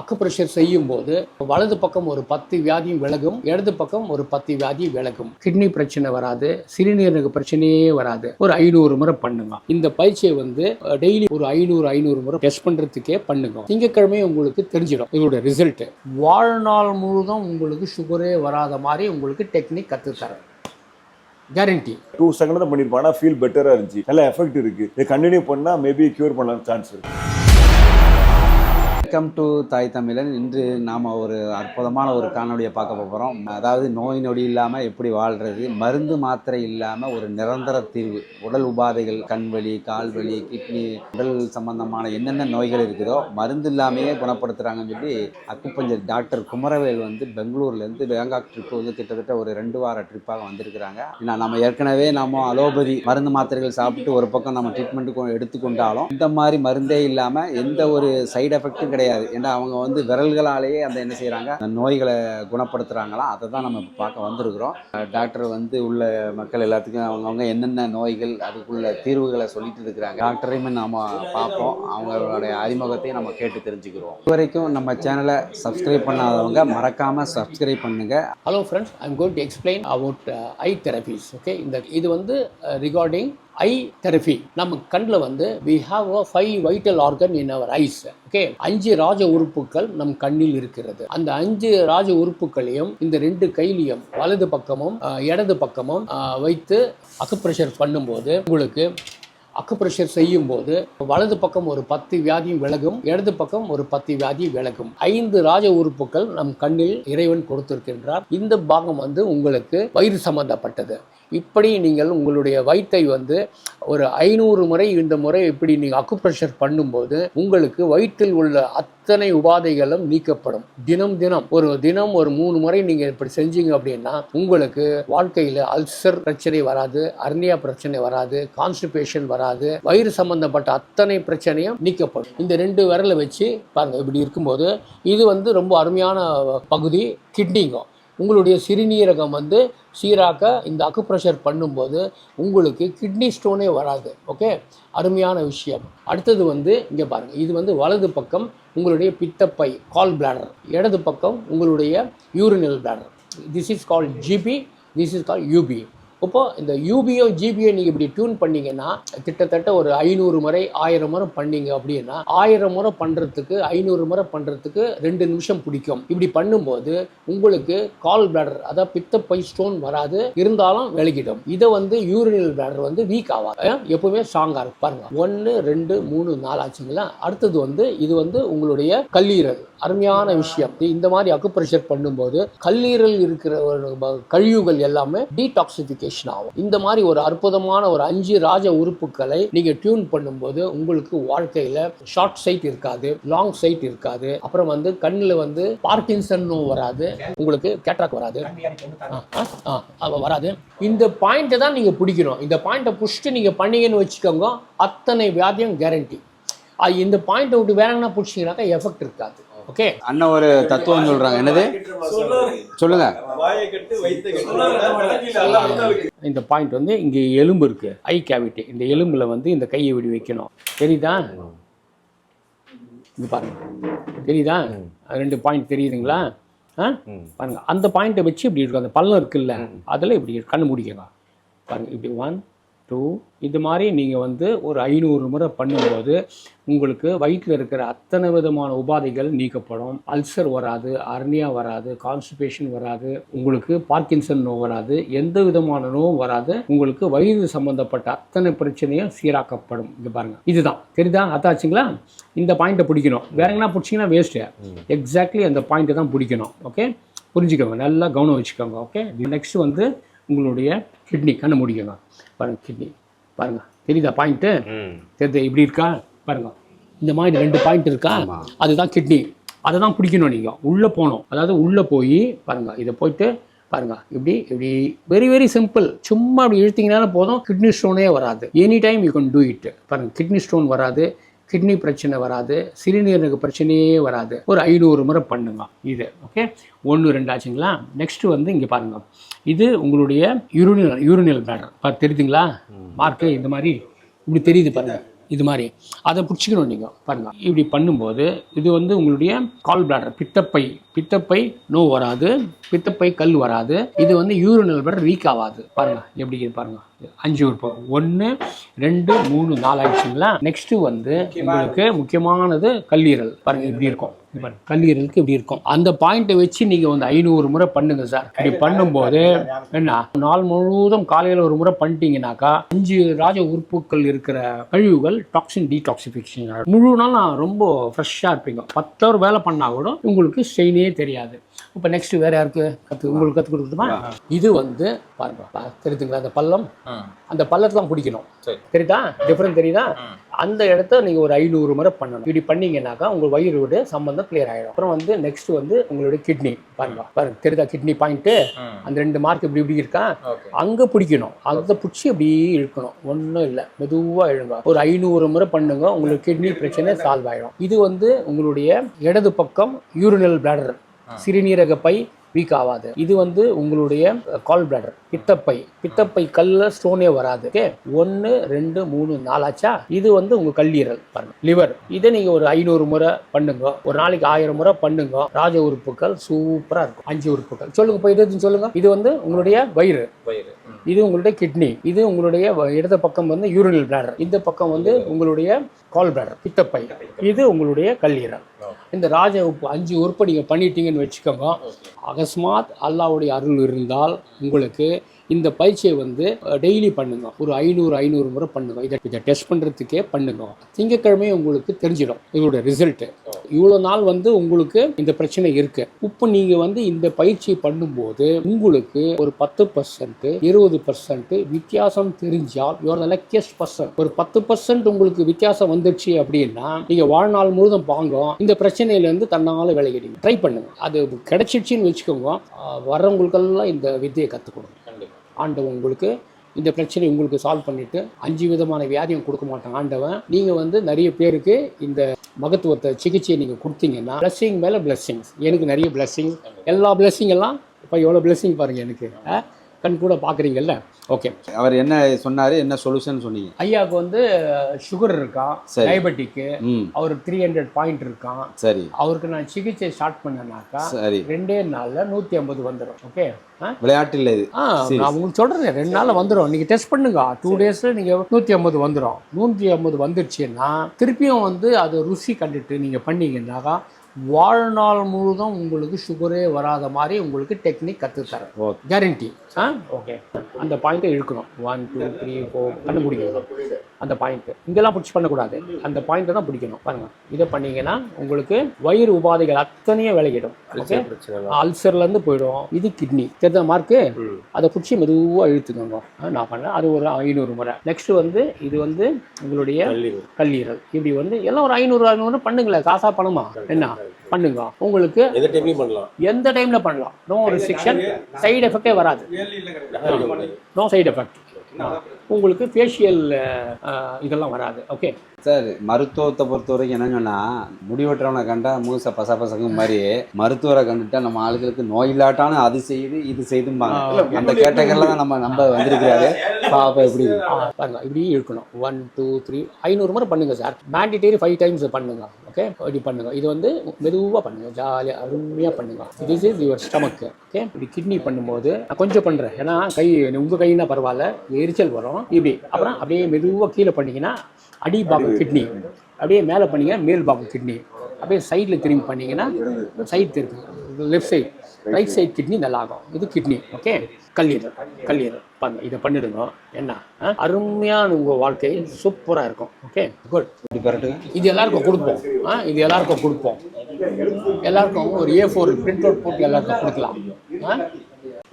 Acupressure செய்யும் போது வலது பக்கம் ஒரு 10 வியாதியும் விலகும், இடது பக்கம் ஒரு 10 வியாதியும் விலகும். கிட்னி பிரச்சனை வராது, சிறுநீரக பிரச்சனையே வராது. ஒரு 500 முறை பண்ணுங்க. இந்த பயிற்சியை வந்து டெய்லி ஒரு 500 முறை டெஸ்ட் பண்றதுக்கே பண்ணுங்க. திங்கட்கிழமை உங்களுக்கு தெரிஞ்சிடும் இதோட ரிசல்ட். வாழ்நாள் முழுதும் உங்களுக்கு சுகரே வராத மாதிரி உங்களுக்கு டெக்னிக் கற்றுத்தரேன், கேரண்டி. 2 செகண்ட் தான் பண்ணிருப்பாங்க, ஃபீல் பெட்டரா இருந்துச்சு, நல்ல எஃபெக்ட் இருக்கு. இதை கண்டினியூ பண்ணா மேபி கியூர் பண்ணலாம் சான்ஸ் இருக்கு. வெல்கம் டு தாய் தமிழன். இன்று நாம் ஒரு அற்புதமான ஒரு காணொலியை பார்க்க போகிறோம். அதாவது நோய் நொடி இல்லாமல் எப்படி வாழ்கிறது, மருந்து மாத்திரை இல்லாமல் ஒரு நிரந்தர தீர்வு. உடல் உபாதைகள், கண்வலி, கால்வலி, கிட்னி, உடல் சம்பந்தமான என்னென்ன நோய்கள் இருக்குதோ மருந்து இல்லாமையே குணப்படுத்துகிறாங்கன்னு சொல்லி அக்குபஞ்சர் டாக்டர் குமரவேல் வந்து பெங்களூர்லேருந்து பேங்காக் ட்ரிப்பு வந்து கிட்டத்தட்ட ஒரு 2 வார ட்ரிப்பாக வந்திருக்கிறாங்க. ஏன்னா நம்ம ஏற்கனவே நம்ம அலோபதி மருந்து மாத்திரைகள் சாப்பிட்டு ஒரு பக்கம் நம்ம ட்ரீட்மெண்ட்டு எடுத்துக்கொண்டாலும் இந்த மாதிரி மருந்தே இல்லாமல் எந்த ஒரு சைடு எஃபெக்ட்டும் கிடையாது. ஏன்னா அவங்க வந்து விரல்களாலேயே அந்த என்ன செய்கிறாங்க, அந்த நோய்களை குணப்படுத்துகிறாங்களாம். அதை தான் நம்ம பார்க்க வந்திருக்கிறோம். டாக்டர் வந்து உள்ள மக்கள் எல்லாத்துக்கும் அவங்கவுங்க என்னென்ன நோய்கள் அதுக்குள்ள தீர்வுகளை சொல்லிட்டு இருக்கிறாங்க. டாக்டரையுமே நாம் பார்ப்போம், அவங்களுடைய அறிமுகத்தையும் நம்ம கேட்டு தெரிஞ்சுக்கிறோம். இதுவரைக்கும் நம்ம சேனலை சப்ஸ்கிரைப் பண்ணாதவங்க மறக்காமல் சப்ஸ்கிரைப் பண்ணுங்க. Hello friends, I am going to explain about I therapies. Okay, இது வந்து ரிகார்டிங் ஐ தெரபி. நம்ம கண்ணில் வந்து we have a 5 vital organ in our eyes. Okay, 5 ராஜ உறுப்புகள் நம் கண்ணில் இருக்கிறது. அந்த 5 ராஜ உறுப்புகளையும் இந்த 2 கையிலையும் வலது பக்கமும் இடது பக்கமும் வைத்து அக்குப்ரெஷர் பண்ணும்போது உங்களுக்கு அக்குப்ரெஷர் செய்யும் போது வலது பக்கம் ஒரு 10 வியாதியும் விலகும், இடது பக்கம் ஒரு 10 வியாதியும் விலகும். 5 ராஜ உறுப்புகள் நம் கண்ணில் இறைவன் கொடுத்திருக்கின்றார். இந்த பாகம் வந்து உங்களுக்கு வயிறு சம்பந்தப்பட்டது. இப்படி நீங்கள் உங்களுடைய வயிற்றை வந்து ஒரு 500 முறை இந்த முறை இப்படி நீங்கள் அக்குப்ரெஷர் பண்ணும்போது உங்களுக்கு வயிற்றில் உள்ள அத்தனை உபாதைகளும் நீக்கப்படும். தினம் ஒரு 3 முறை நீங்கள் இப்படி செஞ்சீங்க அப்படின்னா உங்களுக்கு வாழ்க்கையில் அல்சர் பிரச்சனை வராது, அர்னியா பிரச்சனை வராது, கான்ஸ்டிபேஷன் வராது, வயிறு சம்பந்தப்பட்ட அத்தனை பிரச்சனையும் நீக்கப்படும். இந்த 2 விரலை வச்சு பாருங்க, இப்படி இருக்கும்போது இது வந்து ரொம்ப அருமையான பகுதி கிட்னிங்க. உங்களுடைய சிறுநீரகம் வந்து சீராக்க இந்த அக்குப்ரெஷர் பண்ணும்போது உங்களுக்கு கிட்னி ஸ்டோனே வராது. ஓகே, அருமையான விஷயம். அடுத்தது வந்து இங்கே பாருங்கள், இது வந்து வலது பக்கம் உங்களுடைய பித்தப்பை, கால் பிளாடர், இடது பக்கம் உங்களுடைய urinal bladder. This is called GB, this is called UB. இப்போது இந்த யூபியோ ஜிபியோ நீங்கள் இப்படி டியூன் பண்ணிங்கன்னா கிட்டத்தட்ட ஒரு 500 முறை 1000 முறை பண்ணீங்க அப்படின்னா 1000 முறை பண்ணுறதுக்கு 500 முறை பண்ணுறதுக்கு 2 நிமிஷம் பிடிக்கும். இப்படி பண்ணும்போது உங்களுக்கு கால் பிளாடர், அதாவது பித்தப்பை ஸ்டோன் வராது, இருந்தாலும் விலகிடும். இதை வந்து யூரினல் பிளாடர் வந்து வீக் ஆகாது, எப்பவுமே ஸ்ட்ராங்காக இருக்கும். பாருங்க, 1 2 3 4 ஆச்சுங்களா. அடுத்தது வந்து இது வந்து உங்களுடைய கல்லீரல். அருமையான விஷயம். இந்த மாதிரி அக்குப்ரெஷர் பண்ணும்போது கல்லீரல் இருக்கிற கழிவுகள் எல்லாமே டீடாக்சிஃபிகேஷன் ஆகும். இந்த மாதிரி ஒரு அற்புதமான ஒரு 5 ராஜ உறுப்புகளை நீங்க டியூன் பண்ணும்போது உங்களுக்கு வாழ்க்கையில ஷார்ட் சைட் இருக்காது, லாங் சைட் இருக்காது, அப்புறம் வந்து கண்ணில் வந்து பார்க்கின்சன் வராது, உங்களுக்கு கேட்ராக் வராது, வராது. இந்த பாயிண்ட்டை தான் நீங்க பிடிக்கணும். இந்த பாயிண்ட்டை புஷ்ட்டு நீங்க பண்ணீங்கன்னு வச்சுக்கோங்க, அத்தனை வியாதியும் கேரண்டி. இந்த பாயிண்ட்டை விட்டு வேற என்ன பிடிச்சிங்கனாக்கா எஃபெக்ட் இருக்காது. ஓகே, அண்ணன் ஒரு தத்துவம் சொல்றாங்க. என்னது சொல்லுங்க? இந்த பாயிண்ட் வந்து இங்க எலும்பு இருக்கு, ஐ கேவிட்டி. இந்த எலும்புல வந்து இந்த கையை விடி வைக்கணும். தெரியுதா? இது பாருங்க, தெரியுதா? 2 பாயிண்ட் தெரியுதுங்களா? பாருங்க, அந்த பாயிண்ட்டை வச்சு இப்படி இருக்கும். அந்த பள்ளம் இருக்குல்ல, அதில் இப்படி கண்ணு முடிக்கங்க. பாருங்க, இப்படி 1 2 இது மாதிரி நீங்கள் வந்து ஒரு 500 முறை பண்ணும்போது உங்களுக்கு வயிற்றில் இருக்கிற அத்தனை விதமான உபாதைகள் நீக்கப்படும். அல்சர் வராது, அர்னியா வராது, கான்ஸ்டிபேஷன் வராது, உங்களுக்கு பார்க்கின்சன் நோய் வராது, எந்த விதமான நோயும் வராது. உங்களுக்கு வயிறு சம்பந்தப்பட்ட அத்தனை பிரச்சனையும் சீராக்கப்படும். இது பாருங்க, இதுதான். தெரியுதா? அதாச்சுங்களா? இந்த பாயிண்ட்டை பிடிக்கணும். வேற எங்கன்னா பிடிச்சிங்கன்னா வேஸ்ட்டு. எக்ஸாக்ட்லி அந்த பாயிண்ட்டை தான் பிடிக்கணும். ஓகே, புரிஞ்சுக்கோங்க, நல்லா கவனம் வச்சுக்கோங்க. ஓகே, நெக்ஸ்ட் வந்து உங்களுடைய கிட்னி. கண்ணை முடிக்கங்க. பாருங்க, கிட்னி பாருங்க, தெரியுதா? பாயிண்ட்டு தெரியுது? இப்படி இருக்கா? பாருங்க, இந்த மாதிரி 2 பாயிண்ட் இருக்கா, அதுதான் கிட்னி. அதை தான் பிடிக்கணும். நீங்கள் உள்ளே போகணும். அதாவது உள்ளே போய் பாருங்க, இதை போயிட்டு பாருங்க, இப்படி இப்படி வெரி வெரி சிம்பிள். சும்மா அப்படி இழுத்தீங்கனாலும் போதும், கிட்னி ஸ்டோனே வராது. Any time you can do it. பாருங்க, கிட்னி ஸ்டோன் வராது, கிட்னி பிரச்சனை வராது, சிறுநீரக பிரச்சனையே வராது. ஒரு 500 முறை பண்ணுங்க இது. ஓகே, 1 2 ஆச்சுங்களா. நெக்ஸ்ட் வந்து இங்கே பாருங்க, இது உங்களுடைய யூரினல் பிளாடர். தெரியுதுங்களா? மார்க்கு இந்த மாதிரி இப்படி தெரியுது பாருங்க. இது மாதிரி அதை பிடிச்சிக்கணும் நீங்கள் பாருங்கள். இப்படி பண்ணும்போது இது வந்து உங்களுடைய கால் பிளாடர், பித்தப்பை நோ வராது, பித்தப்பை கல் வராது. இது வந்து யூரினல் பிளாடர் வீக் ஆகாது. பாருங்கள் எப்படி இது பாருங்கள். 5 உறுப்பு 1 2 3 4 ஆயிடுச்சுங்களா. நெக்ஸ்ட் வந்து உங்களுக்கு முக்கியமானது கல்லீரல். பாருங்க இப்படி இருக்கும். கல்லீரலுக்கு இப்படி இருக்கும். அந்த பாயிண்ட்டை வச்சு நீங்கள் வந்து 500 முறை பண்ணுங்க சார். இப்படி பண்ணும்போது என்ன, நாள் முழுவதும் காலையில் ஒரு முறை பண்ணிட்டீங்கன்னாக்கா 5 ராஜ உறுப்புகள் இருக்கிற கழிவுகள் டாக்ஸின் டீடாக்சிஃபிகேஷன். முழு நாள் ரொம்ப ஃப்ரெஷ்ஷாக இருப்பீங்க. 10 ஹவர் வேலை பண்ணால் கூட உங்களுக்கு ஸ்ட்ரெயினே தெரியாது. இப்போ நெக்ஸ்ட் வேற யாருக்கு உங்களுக்கு கற்றுக் கொடுக்கணுமா? இது வந்து பாருங்க, தெரியுதுங்களா அந்த பள்ளம், அந்த பள்ளத்தெல்லாம் பிடிக்கணும். தெரியுதா டிஃப்ரெண்ட் தெரியுதா? அந்த இடத்த நீங்கள் ஒரு 500 முறை பண்ணணும். இப்படி பண்ணீங்கன்னாக்கா உங்கள் வயிறோட சம்பந்தம் கிளியர் ஆகிடும். அப்புறம் வந்து நெக்ஸ்ட் வந்து உங்களுடைய கிட்னி பாருங்க தெரியுதா? கிட்னி பாயிண்ட்டு அந்த 2 மார்க் இப்படி இருக்கா, அங்கே பிடிக்கணும். அதை பிடிச்சி இப்படி இழுக்கணும். ஒன்றும் இல்லை, மெதுவாக இழுங்க. ஒரு 500 முறை பண்ணுங்க, உங்களுக்கு கிட்னி பிரச்சனை சால்வ் ஆகிடும். இது வந்து உங்களுடைய இடது பக்கம் யூரினல் பிளாடர், சிறுநீரக பை வீக் ஆகாது. இது வந்து உங்களுடைய கால் பிளாடர், பித்தப்பை கல்ல ஸ்டோனே வராது. ஓகே, 1 2 3 4 ஆச்சா. இது வந்து உங்க கல்லீரல் பாருங்க, லிவர். இதை நீங்க ஒரு 500 முறை பண்ணுங்க, ஒரு நாளைக்கு 1000 முறை பண்ணுங்க. ராஜ உறுப்புகள் சூப்பரா இருக்கும். 5 உறுப்புகள் சொல்லுங்க. இப்போ இது சொல்லுங்க. இது வந்து உங்களுடைய வயிறு, இது உங்களுடைய கிட்னி, இது உங்களுடைய இடது பக்கம் வந்து யூரினல் பிளாடர், இந்த பக்கம் வந்து உங்களுடைய கால் பிளாடர், பித்தப்பை, இது உங்களுடைய கல்லீரல். இந்த ராஜ உறுப்பு 5 உறுப்பை நீங்கள் பண்ணிட்டீங்கன்னு வச்சுக்கோங்க. அகஸ்மாத் அல்லாவுடைய அருள் இருந்தால் உங்களுக்கு இந்த பயிற்சியை வந்து டெய்லி பண்ணுங்க. ஒரு 500 முறை பண்ணுங்க. இதை டெஸ்ட் பண்ணுறதுக்கே பண்ணுங்க. திங்கக்கிழமை உங்களுக்கு தெரிஞ்சிடும் இதோட ரிசல்ட்டு. இவ்வளோ நாள் வந்து உங்களுக்கு இந்த பிரச்சனை இருக்கு. இப்போ நீங்கள் வந்து இந்த பயிற்சி பண்ணும்போது உங்களுக்கு ஒரு 10% 20% வித்தியாசம் தெரிஞ்சால் யுவர் த லக்கியஸ்ட் பர்சன். ஒரு 10% உங்களுக்கு வித்தியாசம் வந்துடுச்சு அப்படின்னா நீங்கள் வாழ்நாள் முழுதும் வாங்க இந்த பிரச்சனையிலேருந்து தன்னால் விலகிடுங்க. ட்ரை பண்ணுங்க. அது கிடைச்சிடுச்சின்னு வச்சுக்கோங்க. வரவங்களுக்கெல்லாம் இந்த வித்தையை கற்றுக் கொடுங்க. ஆண்டவன் உங்களுக்கு இந்த பிரச்சனை உங்களுக்கு சால்வ் பண்ணிவிட்டு 5 விதமான வியாதியும் கொடுக்க மாட்டாங்க ஆண்டவன். நீங்கள் வந்து நிறைய பேருக்கு இந்த மகத்துவத்தை சிகிச்சையை நீங்கள் கொடுத்தீங்கன்னா பிளஸ்ஸிங் மேலே பிளஸ்ஸிங்ஸ். எனக்கு நிறைய பிளஸ்ஸிங், எல்லா பிளஸ்ஸிங் எல்லாம் இப்போ எவ்வளோ பிளஸ்ஸிங் பாருங்கள் எனக்கு. கண் கூட பார்க்குறீங்கல்ல. ஓகே, அவர் என்ன சொன்னார், என்ன சொல்யூஷன் சொன்னீங்க? ஐயாவுக்கு வந்து சுகர் இருக்கான், டயபெட்டிக்கு, அவருக்கு 300 பாயிண்ட் இருக்கான். சரி, அவருக்கு நான் சிகிச்சை ஸ்டார்ட் பண்ணேன்னாக்கா 2 நாளில் 150 வந்துடும். ஓகே, விளையாட்டு இல்லை இது. நான் உங்களுக்கு சொல்கிறேன், 2 நாளில் வந்துடும். நீங்கள் டெஸ்ட் பண்ணுங்க. 2 டேஸில் நீங்கள் 150 வந்துடும். 150 வந்துடுச்சுன்னா திருப்பியும் வந்து அது ருசி கண்டுட்டு நீங்கள் பண்ணீங்கன்னாக்கா வாழ்நாள் முழுதும் உங்களுக்கு சுகரே வராத மாதிரி உங்களுக்கு டெக்னிக் கற்றுத்தரேன், கேரண்டி. ஓகே, அந்த பாயிண்ட்டை இழுக்கணும். 1 2 3 4 கண்டுபிடிக்கணும். அந்த பாயிண்ட்டு இங்கெல்லாம் பிடிச்சி பண்ணக்கூடாது, அந்த பாயிண்ட்டை தான் பிடிக்கணும். பாருங்கள், இதை பண்ணீங்கன்னா உங்களுக்கு வயிறு உபாதைகள் அத்தனையும் விலகிடும். ஓகே, அல்சர்லேருந்து போயிடும். இது கிட்னி தெரிஞ்ச மார்க்கு, அதை பிடிச்சி மெதுவாக இழுத்துக்கோங்க. நான் பண்ணேன் அது ஒரு 500 முறை. நெக்ஸ்ட் வந்து இது வந்து உங்களுடைய கல்லீரல். இப்படி வந்து எல்லாம் ஒரு 500 பண்ணுங்களேன். காசா பணமா என்ன பண்ணுங்க. உங்களுக்கு எந்த டைம்ல பண்ணலாம். நோ ரெஸ்ட்ரிக்ஷன், சைடு எஃபெக்டே வராது. No side effect. உங்களுக்கு ஃபேஷியல் இதெல்லாம் வராது. ஓகே சார், மருத்துவத்தை பொறுத்த வரைக்கும் என்ன சொன்னால், முடிவெட்டுறவனை கண்டா மூசை பசங்க மாதிரி மருத்துவரை கண்டுட்டா நம்ம ஆளுகளுக்கு நோய் இல்லாட்டானு அது செய்யுது இது செய்தும்பாங்க. அந்த கேட்டகரியில் தான் நம்ம வந்திருக்கிறாரு. பாப்பா எப்படி பாருங்க, இப்படி இருக்கணும். 1 2 3 500 முறை பண்ணுங்க சார். மேண்டிட்டரி 5 டைம்ஸ் பண்ணுங்க. ஓகே, இப்படி பண்ணுங்க. இது வந்து மெதுவாக பண்ணுங்க, ஜாலியாக அருமையாக பண்ணுங்க. This is your ஸ்டமக்கு. ஓகே, இப்படி கிட்னி பண்ணும்போது நான் கொஞ்சம் பண்ணுறேன், ஏன்னா உங்கள் கையினா பரவாயில்ல, எரிச்சல் வரும். இப்படி அப்புறம் அப்படியே மெதுவாக கீழே பண்ணிங்கன்னா அடி பாகம் கிட்னி, அப்படியே மேலே பண்ணிங்கன்னா மேல் பாகம் கிட்னி, அப்படியே சைடில் திரும்பி பண்ணிங்கன்னா சைடு திரும்பி left side, right side kidney நல்லாகும். இது கிட்னி. ஓகே, கல்லீரல் பண்ணு, இதை பண்ணிடுங்க. என்ன அருமையான உங்கள் வாழ்க்கை சூப்பராக இருக்கும். Okay, good. இது எல்லாருக்கும் கொடுப்போம். இது எல்லாருக்கும் கொடுப்போம். எல்லாருக்கும் ஒரு A4 பிரிண்ட் அவுட் போட்டு எல்லாருக்கும் கொடுக்கலாம்.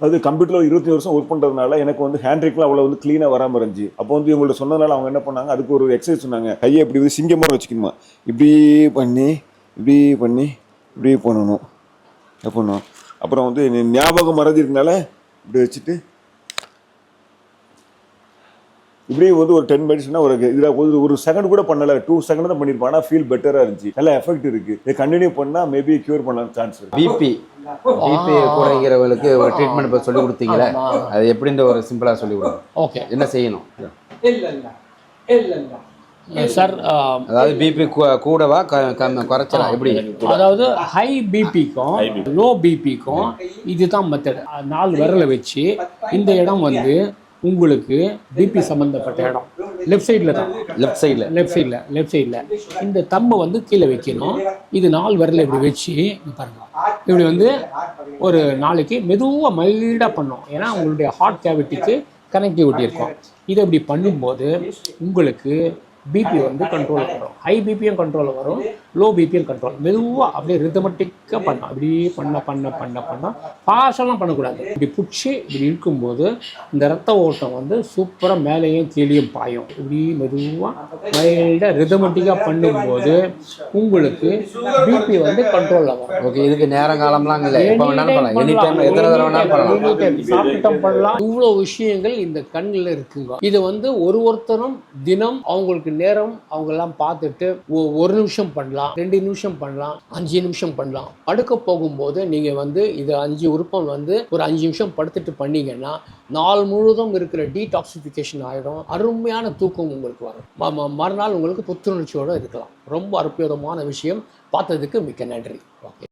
அது கம்ப்யூட்டரில் 20 வருஷம் ஒர்க் பண்ணுறதுனால எனக்கு வந்து ஹேண்ட் ரைட்லாம் அவ்வளோ வந்து க்ளீனாக வராமல் இருந்துச்சு. அப்போ வந்து இவங்கள்ட்ட சொன்னதுனால அவங்க என்ன பண்ணாங்க, அதுக்கு ஒரு எக்ஸசைஸ் சொன்னாங்க. கையை இப்படி வந்து சிங்கம் மாதிரி வச்சுக்கணுமா, இப்படி பண்ணி இப்படி பண்ணணும். அப்புறம் வந்து ஞாபகம் மறதி இருக்கனால இப்படி வச்சுட்டு இப்படி வந்து ஒரு 10 மினிட்ஸ்னா ஒரு இதில் ஒரு செகண்ட் கூட பண்ணலை, 2 செகண்ட் தான் பண்ணியிருப்பான். ஆனால் ஃபீல் பெட்டராக இருந்துச்சு, நல்லா எஃபெக்ட் இருக்குது. இதை கண்டினியூ பண்ணால் மேபி க்யூர் பண்ணலாம் சான்ஸ் இருக்குது. பிபி கூடங்கிறவங்களுக்கு ஒரு ட்ரீட்மெண்ட் இப்போ சொல்லி கொடுத்தீங்களே, அது எப்படின்ற ஒரு சிம்பிளாக சொல்லி கொடுங்க. ஓகே, என்ன செய்யணும்? இல்லை சார் அதாவது பிபி கூடவா குறைச்சலா எப்படி? அதாவது ஹை பிபிக்கும் லோ பிபிக்கும் இதுதான் மெத்தட். 4 விரலை வச்சு இந்த இடம் வந்து உங்களுக்கு பிபி சம்மந்தப்பட்ட இடம் லெஃப்ட் சைடில் தான். லெஃப்ட் சைடில் இந்த தம்பை வந்து கீழே வைக்கணும். இது 4 விரலை இப்படி வச்சு பாருங்க, இப்படி வந்து ஒரு நாளைக்கு மெதுவாக மைல்டாக பண்ணோம். ஏன்னா உங்களுடைய ஹார்ட் கேவிட்டிக்கு கனெக்டிவிட்டி இருக்கும். இதை இப்படி பண்ணும்போது உங்களுக்கு பிபி வந்து கண்ட்ரோலில் வரும். ஹை பிபியும் கண்ட்ரோலில் வரும், லோ பிபியும் கண்ட்ரோல். மெதுவாக அப்படியே ரிதமெட்டிக்காக பண்ணணும். அப்படியே பண்ண ஃபாஸ்டெல்லாம் பண்ணக்கூடாது. இப்படி பிடிச்சி இப்படி இருக்கும்போது இந்த ரத்த ஓட்டம் வந்து சூப்பராக மேலேயும் கீழேயும் பாயும். இப்படி மெதுவாக மைல்டாக ரிதமெட்டிக்காக பண்ணும்போது உங்களுக்கு பிபி வந்து கண்ட்ரோலில் வரும். ஓகே, இதுக்கு நேரம் காலம்லாம் இல்லை, எப்போ வேணாலும் பண்ணலாம், எனி டைம், எத்தனை தடவை வேணாலும் பண்ணலாம், சாப்பிட்டம் பண்ணலாம். இவ்வளோ விஷயங்கள் இந்த கண்ணில் இருக்குங்க. இது வந்து ஒருத்தரும் தினம் அவங்களுக்கு நேரம் அவங்கெல்லாம் பார்த்துட்டு 1 நிமிஷம் பண்ணலாம், 2 நிமிஷம் பண்ணலாம், 5 நிமிஷம் பண்ணலாம். படுக்க போகும்போது நீங்கள் வந்து இது 5 உறுப்பம் வந்து ஒரு 5 நிமிஷம் படுத்துட்டு பண்ணீங்கன்னா நாள் முழுவதும் இருக்கிற டீடாக்சிஃபிகேஷன் ஆகிடும். அருமையான தூக்கம் உங்களுக்கு வரும். மறுநாள் உங்களுக்கு புத்துணர்ச்சியோடு இருக்கலாம். ரொம்ப அற்புதமான விஷயம். பார்த்ததுக்கு மிக்க நன்றி. ஓகே.